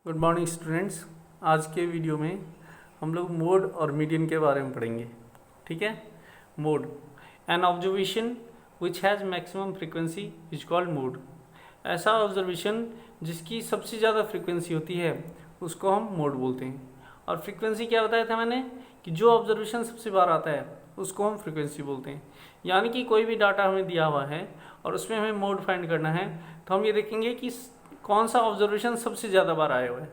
Good morning students. आज के video में हम लोग मोड और मीडियन के बारे में पढ़ेंगे। ठीक है। Mode, an observation which has maximum frequency is called mode. ऐसा ऑब्जर्वेशन जिसकी सबसे ज़्यादा फ्रीक्वेंसी होती है उसको हम मोड बोलते हैं। और फ्रीक्वेंसी क्या बताया था मैंने कि जो ऑब्जर्वेशन सबसे बार आता है उसको हम फ्रीक्वेंसी बोलते हैं। यानी कि कोई भी डाटा हमें दिया हुआ है और उसमें हमें मोड फाइंड करना है तो हम ये देखेंगे कि कौन सा ऑब्जर्वेशन सबसे ज़्यादा बार आया हुआ है।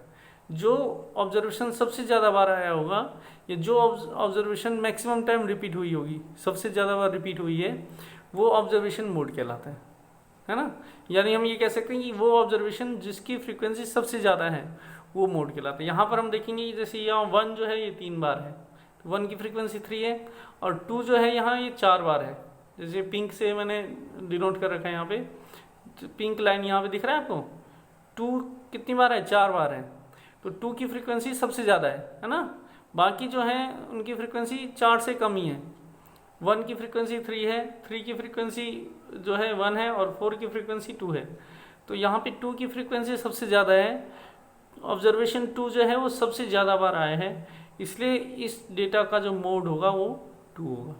जो ऑब्जर्वेशन सबसे ज़्यादा बार आया होगा या जो ऑब्जर्वेशन मैक्सिमम टाइम रिपीट हुई होगी, सबसे ज़्यादा बार रिपीट हुई है, वो ऑब्जर्वेशन मोड कहलाता है ना। यानी हम ये कह सकते हैं कि वो ऑब्जर्वेशन जिसकी फ्रीक्वेंसी सबसे ज़्यादा है वो मोड कहलाता है। यहाँ पर हम देखेंगे कि जैसे यहाँ 1 जो है ये 3 बार है, तो 1 की फ्रीक्वेंसी 3 है, और 2 जो है यहाँ ये 4 बार है। जैसे पिंक से मैंने डिनोट कर रखा है यहाँ पे, पिंक लाइन यहाँ पे दिख रहा है आपको। 2 कितनी बार है? 4 बार है, तो 2 की फ्रीक्वेंसी सबसे ज़्यादा है ना। बाकी जो है उनकी फ्रीक्वेंसी 4 से कम ही है। 1 की फ्रीक्वेंसी 3 है, 3 की फ्रीक्वेंसी जो है 1 है, और 4 की फ्रीक्वेंसी 2 है। तो यहाँ पे 2 की फ्रीक्वेंसी सबसे ज़्यादा है। ऑब्जर्वेशन 2 जो है वो सबसे ज़्यादा बार आया है, इसलिए इस डेटा का जो मोड होगा वो 2 होगा।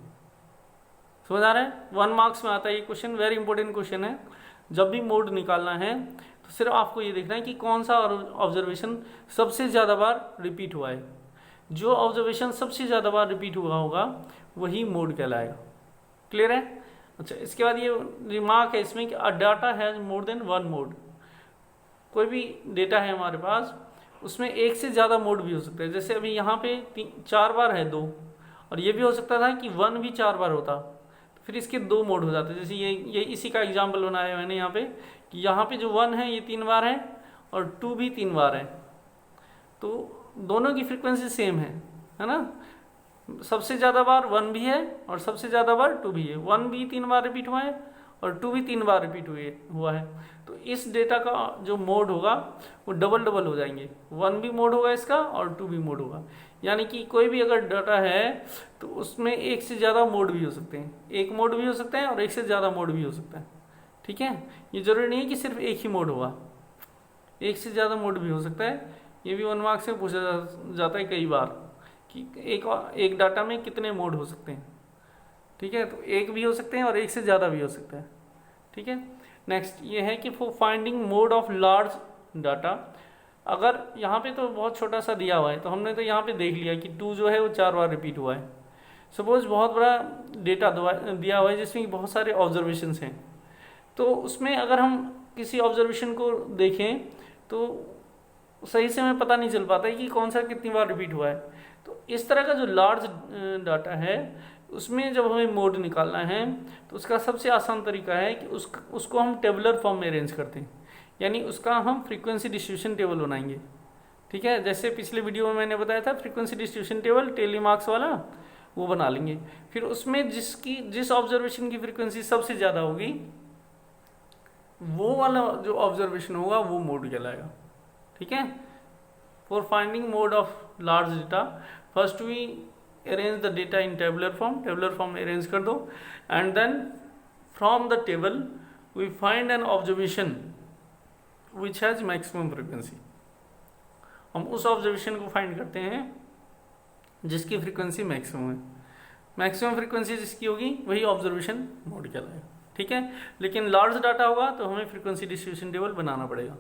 समझ आ रहा है? 1 मार्क्स में आता है ये क्वेश्चन, वेरी इंपॉर्टेंट क्वेश्चन है। जब भी मोड निकालना है तो सिर्फ आपको ये देखना है कि कौन सा ऑब्जर्वेशन सबसे ज़्यादा बार रिपीट हुआ है। जो ऑब्जर्वेशन सबसे ज़्यादा बार रिपीट हुआ होगा वही मोड कहलाएगा। क्लियर है? अच्छा, इसके बाद ये रिमार्क है इसमें कि अ data has more than 1 mode. कोई भी डेटा है हमारे पास, उसमें एक से ज़्यादा मोड भी हो सकता है। जैसे अभी यहाँ पे 4 बार है 2, और ये भी हो सकता था कि 1 भी 4 बार होता, तो फिर इसके 2 मोड हो जाते। जैसे ये इसी का एग्जाम्पल बनाया मैंने यहाँ पे कि यहाँ पे जो 1 है ये 3 बार है और 2 भी 3 बार है, तो दोनों की फ्रीक्वेंसी सेम है ना। सबसे ज़्यादा बार 1 भी है और सबसे ज़्यादा बार 2 भी है। 1 भी 3 बार रिपीट हुआ है और 2 भी 3 बार रिपीट हुआ है। तो इस डेटा का जो मोड होगा वो डबल डबल हो जाएंगे। 1 भी मोड होगा इसका और 2 भी मोड होगा। यानी कि कोई भी अगर डाटा है तो उसमें एक से ज़्यादा मोड भी हो सकते हैं। एक मोड भी हो सकता है और एक से ज़्यादा मोड भी हो सकता है। ठीक है, ये जरूरी नहीं है कि सिर्फ एक ही मोड होगा, एक से ज़्यादा मोड भी हो सकता है। ये भी 1 मार्क से पूछा जाता है कई बार कि एक डाटा में कितने मोड हो सकते हैं। ठीक है, तो एक भी हो सकते हैं और एक से ज़्यादा भी हो सकता है। ठीक है। नेक्स्ट ये है कि for finding mode of large data, अगर यहाँ पे तो बहुत छोटा सा दिया हुआ है, तो हमने तो यहाँ पे देख लिया कि 2 जो है वो 4 बार रिपीट हुआ है। सपोज बहुत बड़ा डेटा दिया हुआ है जिसमें बहुत सारे ऑब्जर्वेशंस हैं, तो उसमें अगर हम किसी ऑब्जर्वेशन को देखें तो सही से हमें पता नहीं चल पाता है कि कौन सा कितनी बार रिपीट हुआ है। तो इस तरह का जो लार्ज डाटा है उसमें जब हमें मोड निकालना है तो उसका सबसे आसान तरीका है कि उसको हम टेबुलर फॉर्म में अरेंज करते हैं, यानी उसका हम फ्रीक्वेंसी डिस्ट्रीब्यूशन टेबल बनाएंगे। ठीक है, जैसे पिछले वीडियो में मैंने बताया था frequency distribution table tally marks वाला, वो बना लेंगे। फिर उसमें जिस ऑब्जर्वेशन की फ्रीक्वेंसी सबसे ज़्यादा होगी वो वाला जो ऑब्जर्वेशन होगा वो मोड कहलाएगा। ठीक है। For finding mode of large data, first we arrange the data in tabular form में अरेंज कर दो, and then from the table we find an observation which has maximum frequency. हम उस ऑब्जर्वेशन को फाइंड करते हैं जिसकी फ्रीक्वेंसी मैक्सिमम है। मैक्सिमम फ्रीक्वेंसी जिसकी होगी वही ऑब्जर्वेशन मोड कहलाएगा। ठीक है, लेकिन लार्ज डाटा होगा तो हमें फ्रीक्वेंसी डिस्ट्रीब्यूशन टेबल बनाना पड़ेगा।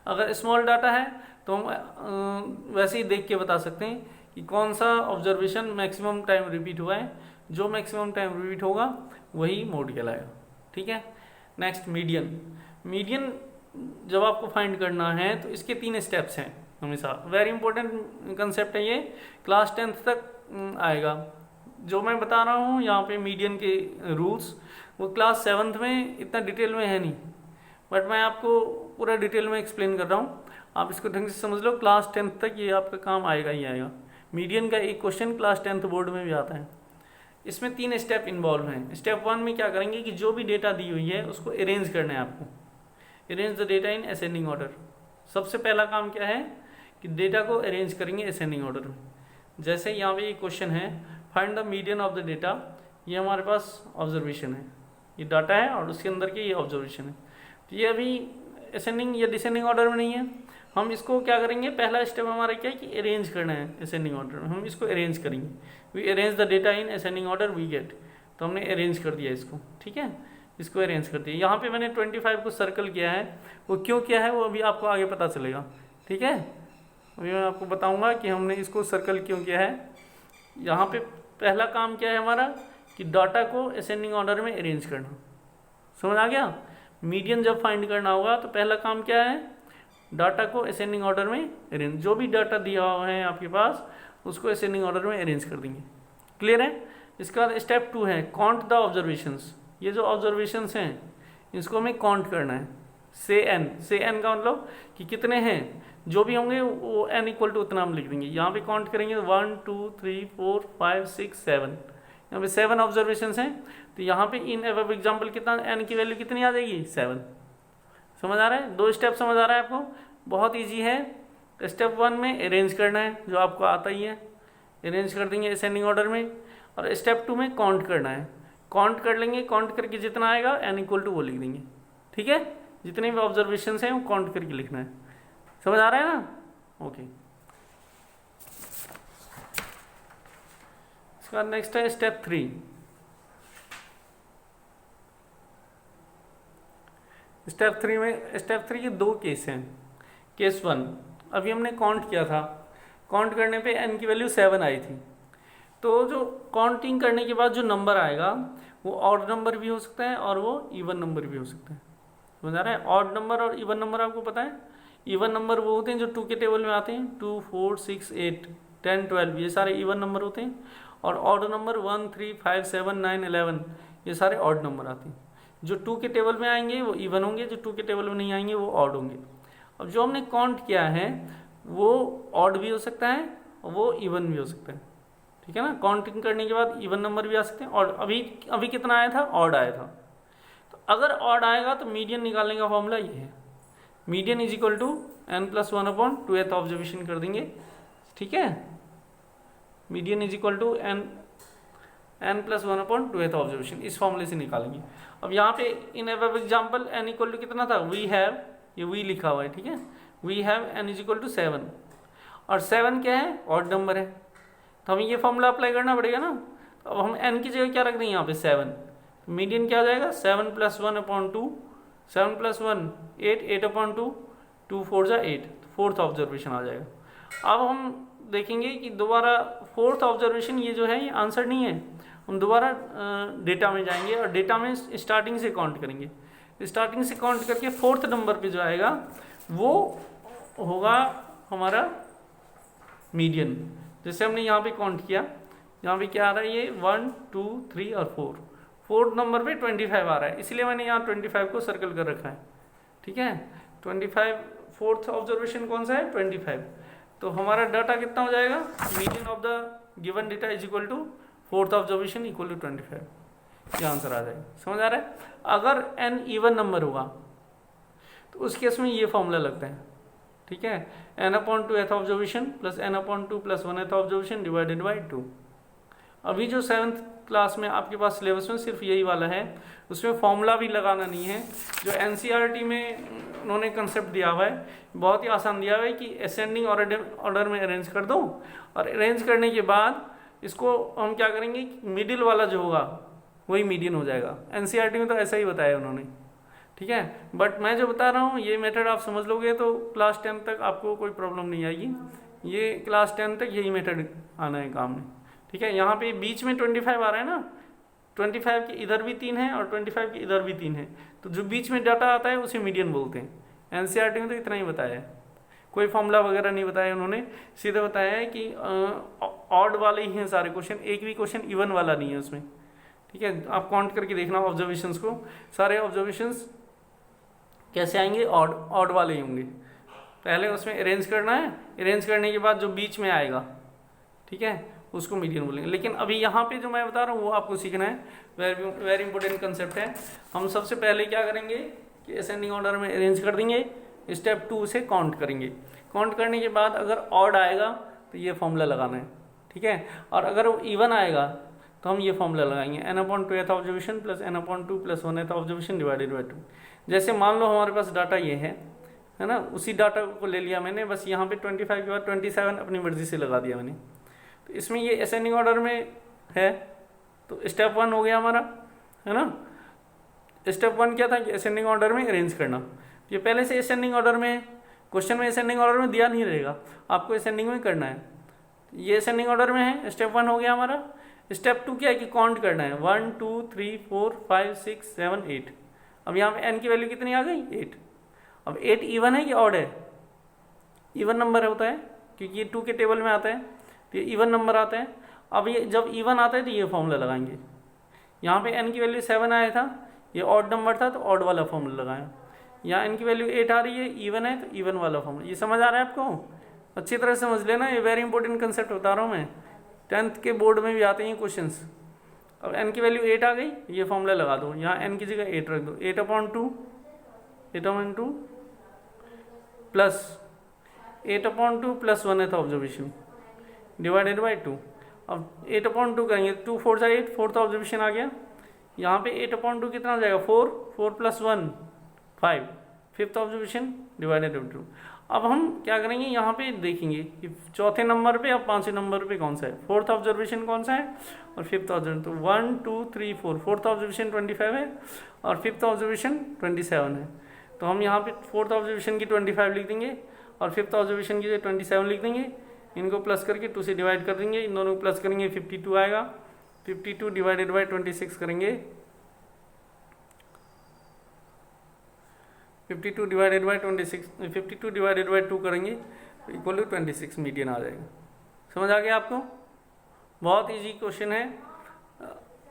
अगर स्मॉल डाटा है तो हम वैसे ही देख के बता सकते हैं कि कौन सा ऑब्जर्वेशन मैक्सिमम टाइम रिपीट हुआ है। जो मैक्सिमम टाइम रिपीट होगा वही मोड कहलाएगा। ठीक है। नेक्स्ट मीडियन जब आपको फाइंड करना है तो इसके 3 स्टेप्स हैं हमेशा। वेरी इंपॉर्टेंट कंसेप्ट है ये, क्लास 10th तक आएगा। जो मैं बता रहा हूँ यहाँ पे मीडियन के रूल्स, वो क्लास 7th में इतना डिटेल में है नहीं, बट मैं आपको पूरा डिटेल में एक्सप्लेन कर रहा हूँ। आप इसको ढंग से समझ लो, क्लास 10th तक ये आपका काम आएगा ही आएगा। मीडियन का एक क्वेश्चन क्लास 10th बोर्ड में भी आता है। इसमें 3 स्टेप इन्वॉल्व हैं। स्टेप 1 में क्या करेंगे कि जो भी डेटा दी हुई है उसको अरेंज करना है आपको। Arrange the data in ascending order. सबसे पहला काम क्या है कि डेटा को अरेंज करेंगे असेंडिंग ऑर्डर में। जैसे यहाँ पे ये क्वेश्चन है, find the median of the data. ये हमारे पास ऑब्जर्वेशन है, ये डाटा है और उसके अंदर के ये ऑब्जर्वेशन है। तो ये अभी असेंडिंग या डिसेंडिंग ऑर्डर में नहीं है, हम इसको क्या करेंगे, पहला स्टेप हमारा क्या है कि अरेंज करना है असेंडिंग ऑर्डर में। हम इसको अरेंज करेंगे, we arrange the data in ascending order we get. तो हमने अरेंज कर दिया इसको, ठीक है, इसको अरेंज कर दिया। यहाँ पे मैंने 25 को सर्कल किया है, वो क्यों किया है वो अभी आपको आगे पता चलेगा, ठीक है। अभी मैं आपको बताऊंगा कि हमने इसको सर्कल क्यों किया है। यहाँ पे पहला काम क्या है हमारा कि डाटा को असेंडिंग ऑर्डर में अरेंज करना, समझ आ गया। मीडियन जब फाइंड करना होगा तो पहला काम क्या है, डाटा को असेंडिंग ऑर्डर में अरेंज, जो भी डाटा दिया हुआ है आपके पास उसको असेंडिंग ऑर्डर में अरेंज कर देंगे। क्लियर है। इसका बाद स्टेप 2 है काउंट द ऑब्जर्वेशंस। ये जो ऑब्जर्वेशंस हैं इसको हमें काउंट करना है, से एन का मतलब कि कितने हैं, जो भी होंगे वो n इक्वल टू उतना हम लिख देंगे। यहाँ पे काउंट करेंगे 1 2 3 4 5 6 7, यहाँ पे 7 ऑब्जर्वेशन हैं। तो यहाँ पे इन एग्जाम्पल कितना n की वैल्यू कितनी आ जाएगी 7। समझ आ रहा है, 2 स्टेप समझ आ रहा है आपको, बहुत ईजी है। स्टेप 1 में अरेंज करना है जो आपको आता ही है, अरेंज कर देंगे असेंडिंग ऑर्डर में। और स्टेप 2 में काउंट करना है, काउंट कर लेंगे, काउंट करके जितना आएगा n इक्वल टू वो लिख देंगे, ठीक है। जितने भी ऑब्जर्वेशन हैं वो काउंट करके लिखना है, समझ आ रहा है ना, ओके। इसका नेक्स्ट है स्टेप 3। स्टेप 3 में, स्टेप 3 के 2 केस हैं। केस 1 अभी हमने काउंट किया था, काउंट करने पे n की वैल्यू 7 आई थी। तो जो काउंटिंग करने के बाद जो नंबर आएगा वो ऑड नंबर भी हो सकता है और वो इवन नंबर भी हो सकता है, समझ आ रहा है। ऑड नंबर और इवन नंबर आपको पता है, इवन नंबर वो होते हैं जो 2 के टेबल में आते हैं, 2 4 6 8 10 12, ये सारे इवन नंबर होते हैं। और ऑड नंबर 1 3 5 7 9 11, ये सारे ऑड नंबर आते हैं। जो 2 के टेबल में आएंगे वो इवन होंगे, जो 2 के टेबल में नहीं आएंगे वो ऑड होंगे। अब जो हमने काउंट किया है वो ऑड भी हो सकता है और वो इवन भी हो सकता है, ठीक है ना। काउंटिंग करने के बाद इवन नंबर भी आ सकते हैं। और अभी कितना आया था, ऑड आया था। तो अगर ऑड आएगा तो मीडियन निकालने का फॉर्मूला ये है, median is equal to n+1/2th observation कर देंगे, ठीक है। Median is equal to n+1/2th observation, इस फॉर्मूले से निकालेंगे। अब यहाँ पे in example n equal to कितना था, वी हैव, ये वी लिखा हुआ है, ठीक है। We have n is equal to 7, और 7 क्या है, ऑड नंबर है, तो हमें ये फॉर्मूला अप्लाई करना पड़ेगा ना। तो अब हम n की जगह क्या रख देंगे यहाँ पे 7, तो मीडियन क्या हो जाएगा 7+1/2, 7 + 1 8, 8/2, 2 4 जा 8, फोर्थ ऑब्जर्वेशन आ जाएगा। अब हम देखेंगे कि दोबारा फोर्थ ऑब्जर्वेशन ये जो है ये आंसर नहीं है, हम दोबारा डेटा में जाएंगे और डेटा में स्टार्टिंग से काउंट करेंगे। स्टार्टिंग से काउंट करके फोर्थ नंबर पे जो आएगा वो होगा हमारा मीडियन। जैसे हमने यहाँ पे काउंट किया, यहाँ पे क्या आ रहा है, ये 1 2 3 और 4, फोर्थ नंबर पे 25 आ रहा है, इसलिए मैंने यहाँ 25 को सर्कल कर रखा है, ठीक है। 25 फोर्थ ऑब्जर्वेशन कौन सा है, 25। तो हमारा डाटा कितना हो जाएगा, median of the given data is equal to fourth observation equal to 25, ये आंसर आ जाएगा। समझ आ रहा है। अगर n इवन नंबर होगा तो उस केस में ये फॉर्मूला लगता है, ठीक है, n/2th observation plus n/2 + 1th observation divided by 2। अभी जो 7th क्लास में आपके पास सिलेबस में सिर्फ यही वाला है, उसमें फॉर्मूला भी लगाना नहीं है। जो NCERT में उन्होंने कंसेप्ट दिया हुआ है बहुत ही आसान दिया हुआ है कि असेंडिंग ऑर्डर में अरेंज कर दो, और अरेंज करने के बाद इसको हम क्या करेंगे, मिडिल वाला जो होगा वही मीडियन हो जाएगा। NCERT में तो ऐसा ही बताया उन्होंने, ठीक है। बट मैं जो बता रहा हूँ ये मेथड आप समझ लोगे तो क्लास 10 तक आपको कोई प्रॉब्लम नहीं आएगी। ये क्लास 10 तक यही मेथड आना है काम में, ठीक है। यहाँ पे बीच में 25 आ रहा है ना, 25 के इधर भी 3 है और 25 के इधर भी 3 है, तो जो बीच में डाटा आता है उसे मीडियन बोलते हैं। NCERT में तो इतना ही बताया है, कोई फॉर्मूला वगैरह नहीं बताया उन्होंने, सीधे बताया है कि ऑड वाले ही हैं सारे क्वेश्चन, एक भी क्वेश्चन इवन वाला नहीं है उसमें, ठीक है। आप काउंट करके देखना ऑब्जर्वेशंस को, सारे ऑब्जर्वेशंस कैसे आएंगे, ऑड वाले ही होंगे। पहले उसमें अरेंज करना है, अरेंज करने के बाद जो बीच में आएगा, ठीक है, उसको मीडियन बोलेंगे। लेकिन अभी यहाँ पे जो मैं बता रहा हूँ वो आपको सीखना है, वेरी इंपॉर्टेंट कंसेप्ट है। हम सबसे पहले क्या करेंगे कि असेंडिंग ऑर्डर में अरेंज कर देंगे, स्टेप 2 से काउंट करेंगे। काउंट करने के बाद अगर ऑड आएगा तो ये फॉर्मूला लगाना है, ठीक है। और अगर वो इवन आएगा तो हम ये फॉर्मूला लगाएंगे, n/2th observation plus n/2 + 1th observation divided by 2। जैसे मान लो हमारे पास डाटा ये है, है ना, उसी डाटा को ले लिया मैंने, बस यहाँ पे 25 के बाद 27 अपनी मर्जी से लगा दिया मैंने। तो इसमें ये असेंडिंग ऑर्डर में है, तो स्टेप 1 हो गया हमारा, है ना। स्टेप 1 क्या था कि असेंडिंग ऑर्डर में अरेंज करना। ये पहले से असेंडिंग ऑर्डर में, क्वेश्चन में असेंडिंग ऑर्डर में दिया नहीं रहेगा, आपको असेंडिंग में करना है। ये असेंडिंग ऑर्डर में है, स्टेप 1 हो गया हमारा। स्टेप 2 क्या है कि काउंट करना है, 1 2 3 4 5 6 7 8। अब यहाँ पे n की वैल्यू कितनी आ गई, 8। अब 8 इवन है कि ऑड है, इवन नंबर होता है क्योंकि ये 2 के टेबल में आता है, तो ये इवन नंबर आता है। अब ये जब इवन आता है तो ये फॉर्मूला लगाएंगे। यहाँ पे n की वैल्यू 7 आया था, ये ऑड नंबर था तो ऑड वाला फॉर्मूला लगाया। यहाँ n की वैल्यू 8 आ रही है, इवन है तो इवन वाला फॉर्मूला। ये समझ आ रहा है आपको, अच्छी तरह से समझ लेना, ये वेरी इंपॉर्टेंट कंसेप्ट बता रहा हूँ मैं, 10th के बोर्ड में भी आते हैं क्वेश्चंस। अब n की वैल्यू 8 आ गई, ये फॉर्मूला लगा दो, यहाँ n की जगह 8 रख दो, 8/2 प्लस 8/2 प्लस 1 है था ऑब्जर्वेशन डिवाइडेड बाई 2। अब 8/2 करेंगे, 2 4 जा 8, फोर्थ ऑब्जर्वेशन आ गया। यहाँ पे 8/2 कितना हो जाएगा, 4, 4 plus 1 5, fifth observation divided by 2। अब हम क्या करेंगे, यहाँ पे देखेंगे कि चौथे नंबर पे या पांचवें नंबर पे कौन सा है, फोर्थ ऑब्जर्वेशन कौन सा है और फिफ्थ ऑब्जर्वेशन। तो 1 2 3 4, फोर्थ ऑब्जर्वेशन 25 है और फिफ्थ ऑब्जर्वेशन 27 है। तो हम यहाँ पे फोर्थ ऑब्जर्वेशन की 25 लिख देंगे और फिफ्थ ऑब्जर्वेशन की 27 लिख देंगे। इनको प्लस करके 2 से डिवाइड कर देंगे, इन दोनों को प्लस करेंगे 52 आएगा। 52 डिवाइडेड बाई 26 करेंगे, 52 डिवाइडेड बाई 26, 52 डिवाइडेड बाई 2 करेंगे तो इक्वल टू 26 मीडियन आ जाएगा। समझ आ गया आपको, बहुत इजी क्वेश्चन है।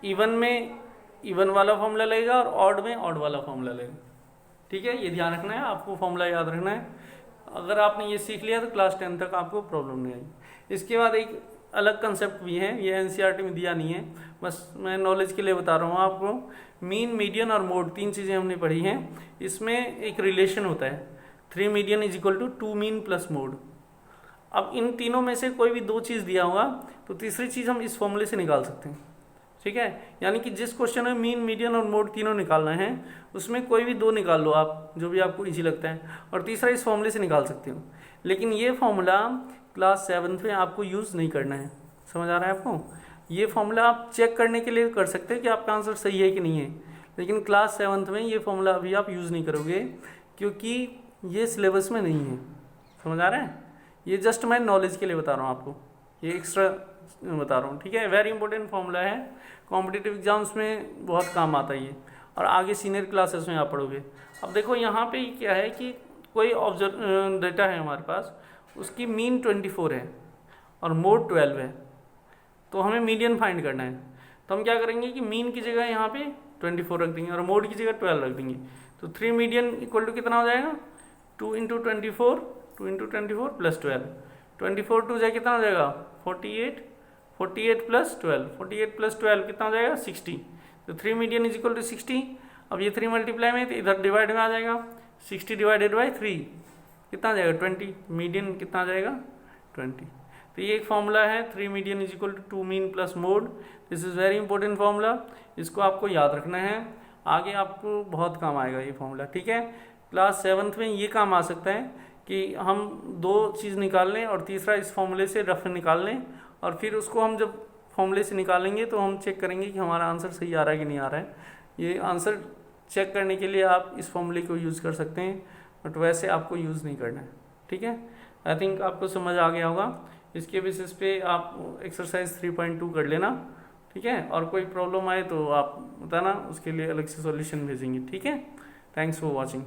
इवन में इवन वाला फॉर्मूला लगेगा और ऑड में ऑड वाला फॉर्मूला लगेगा, ठीक है। ये ध्यान रखना है, आपको फॉर्मूला याद रखना है। अगर आपने ये सीख लिया तो क्लास 10 तक आपको प्रॉब्लम नहीं आएगी। इसके बाद एक अलग कंसेप्ट भी है, ये एनसीईआरटी में दिया नहीं है, बस मैं नॉलेज के लिए बता रहा हूँ आपको। मीन, मीडियन और मोड, 3 चीज़ें हमने पढ़ी हैं। इसमें एक रिलेशन होता है, 3 median is equal to 2 mean plus mode. अब इन तीनों में से कोई भी 2 चीज़ दिया होगा तो तीसरी चीज़ हम इस फॉर्मूले से निकाल सकते हैं, ठीक है। यानी कि जिस क्वेश्चन में मीन, मीडियन और मोड तीनों निकालना है उसमें कोई भी 2 निकाल लो आप, जो भी आपको इजी लगता है, और तीसरा इस फॉर्मूले से निकाल सकते हो। लेकिन ये फॉर्मूला क्लास 7th में आपको यूज़ नहीं करना है। समझ आ रहा है आपको, ये फॉर्मूला आप चेक करने के लिए कर सकते हैं कि आपका आंसर सही है कि नहीं है, लेकिन क्लास 7th में ये फॉर्मूला अभी आप यूज़ नहीं करोगे क्योंकि ये सिलेबस में नहीं है। समझ आ रहा है, ये जस्ट मैं नॉलेज के लिए बता रहा हूँ आपको, ये एक्स्ट्रा बता रहा हूँ, ठीक है। वेरी इंपॉर्टेंट फॉर्मूला है, कॉम्पिटिटिव एग्जाम्स में बहुत काम आता है ये, और आगे सीनियर क्लासेस में आप पढ़ोगे। अब देखो यहाँ पे क्या है कि कोई डेटा है हमारे पास, उसकी मीन 24 है और मोड 12 है, तो हमें मीडियन फाइंड करना है। तो हम क्या करेंगे कि मीन की जगह यहाँ पे 24 रख देंगे और मोड की जगह 12 रख देंगे। तो 3 मीडियन इक्वल टू कितना हो जाएगा, 2 × 24, 2 × 24 प्लस 12, 24 2 जाए कितना हो जाएगा 48, 48 प्लस 12, 48 प्लस 12 कितना हो जाएगा 60। तो 3 मीडियन इज इक्वल टू 60। अब ये 3 मल्टीप्लाई में तो इधर डिवाइड में आ जाएगा, 60 डिवाइडेड बाई 3 कितना आ जाएगा 20, मीडियन कितना आ जाएगा 20। तो ये एक फॉर्मूला है, 3 median is equal to 2 mean plus mode. This is very important formula, इसको आपको याद रखना है, आगे आपको बहुत काम आएगा ये फॉर्मूला, ठीक है। क्लास 7th में ये काम आ सकता है कि हम 2 चीज़ निकाल लें और तीसरा इस फॉर्मूले से रफ निकाल लें, और फिर उसको हम जब फॉर्मूले से निकालेंगे तो हम चेक करेंगे कि हमारा आंसर सही आ रहा है कि नहीं आ रहा है। ये आंसर चेक करने के लिए आप इस फॉर्मूले को यूज़ कर सकते हैं, बट वैसे आपको यूज़ नहीं करना है, ठीक है। आई थिंक आपको समझ आ गया होगा। इसके बेसिस पे आप एक्सरसाइज 3.2 कर लेना, ठीक है। और कोई प्रॉब्लम आए तो आप बताना, उसके लिए अलग से सॉल्यूशन भेजेंगे, ठीक है। Thanks for watching.